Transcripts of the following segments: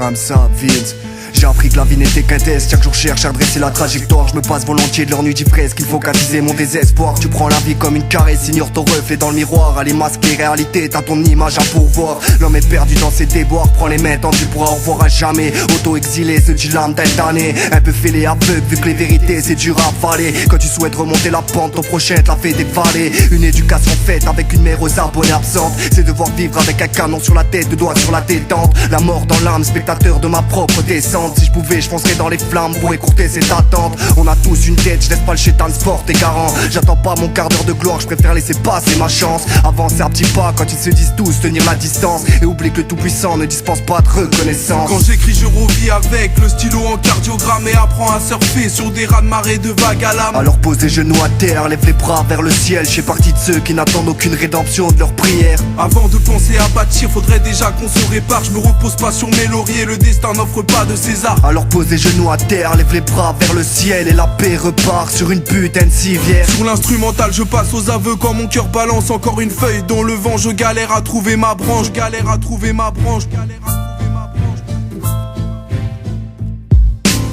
I'm Vince. J'ai appris que la vie n'était qu'un test. Chaque jour cherche à redresser la trajectoire. Je me passe volontiers de l'ennui d'ivresse qu'il faut qu'attiser mon désespoir. Tu prends la vie comme une caresse, ignore ton reflet dans le miroir. Allez masquer réalité, t'as ton image à pourvoir. L'homme est perdu dans ses déboires, prends les mains tendues pour au revoir à jamais. Auto-exilé, se dit l'âme d'un damné. Un peu fêlé aveugle vu que les vérités c'est dur à avaler. Quand tu souhaites remonter la pente, ton prochain te l'a fait dévaler. Une éducation faite avec une mère aux abonnés absentes. C'est devoir vivre avec un canon sur la tête, deux doigts sur la détente. La mort dans l'âme, spectateur de ma propre descente. Si je pouvais, je foncerais dans les flammes pour écourter cette attente. On a tous une tête, je laisse pas le chétan sport égarant. J'attends pas mon quart d'heure de gloire, je préfère laisser passer ma chance. Avancer à petits pas quand ils se disent tous tenir la distance. Et oublie que le tout-puissant ne dispense pas de reconnaissance. Quand j'écris je revis avec le stylo en cardiogramme et apprends à surfer sur des raz de marée de vagues à l'âme. Alors pose les genoux à terre, lève les bras vers le ciel. Je fais partie de ceux qui n'attendent aucune rédemption de leur prière. Avant de penser à bâtir, faudrait déjà qu'on se répare. Je me repose pas sur mes lauriers, le destin n'offre pas de César. Alors pose les genoux à terre, lève les bras vers le ciel. Et la paix repart sur une putain de civière. Sur l'instrumental je passe aux aveux quand mon cœur balance encore une feuille dans le vent. Je galère à trouver ma branche, galère à trouver ma branche, galère à trouver ma branche.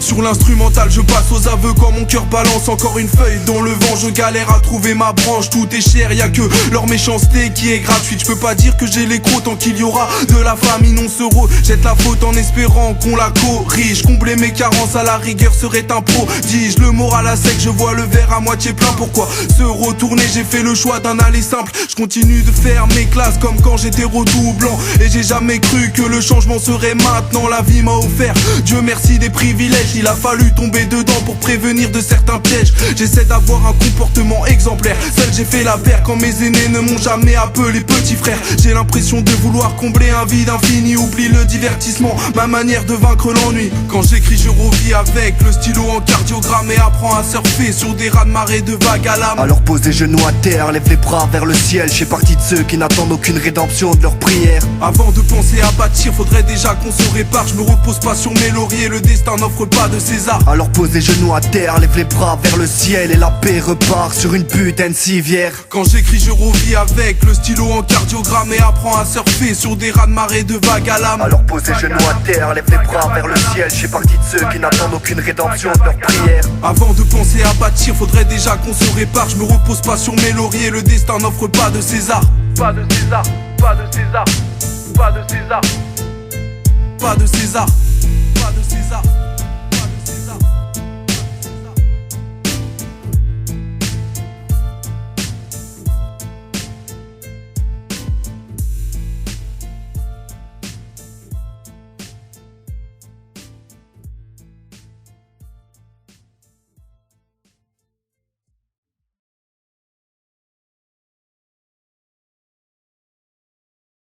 Sur l'instrumental je passe aux aveux quand mon cœur balance encore une feuille dans le vent. Je galère à trouver ma branche, tout est cher, y'a que leur méchanceté qui est gratuite. Je peux pas dire que j'ai les crocs tant qu'il y aura de la famine. On se rejette la faute en espérant qu'on la corrige. Combler mes carences à la rigueur serait un prodige. Le moral à sec, je vois le verre à moitié plein. Pourquoi se retourner? J'ai fait le choix d'un aller simple. Je continue de faire mes classes comme quand j'étais redoublant. Et j'ai jamais cru que le changement serait maintenant. La vie m'a offert, Dieu merci, des privilèges. Il a fallu tomber dedans pour prévenir de certains pièges. J'essaie d'avoir un comportement exemplaire. Seul j'ai fait la paire quand mes aînés ne m'ont jamais appelé petit frère. J'ai l'impression de vouloir combler un vide infini. Oublie le divertissement, ma manière de vaincre l'ennui. Quand j'écris je revis avec le stylo en cardiogramme et apprends à surfer sur des raz de marée de vagues à l'âme. Alors pose les genoux à terre, lève les bras vers le ciel. Je fais partie de ceux qui n'attendent aucune rédemption de leur prière. Avant de penser à bâtir, faudrait déjà qu'on se répare. Je me repose pas sur mes lauriers, le destin n'offre pas de César. Alors pose les genoux à terre, lève les bras vers le ciel. Et la paix repart sur une putain de civière. Quand j'écris je revis avec le stylo en cardiogramme et apprends à surfer sur des raz de marée de vagues à l'âme. Alors pose les genoux à terre, lève les bras vers le ciel. Je fais partie de ceux qui n'attendent aucune rédemption de leur prière. Avant de penser à bâtir, faudrait déjà qu'on se répare. Je me repose pas sur mes lauriers, le destin n'offre pas de César. Pas de César, pas de César, pas de César, pas de César, pas de César.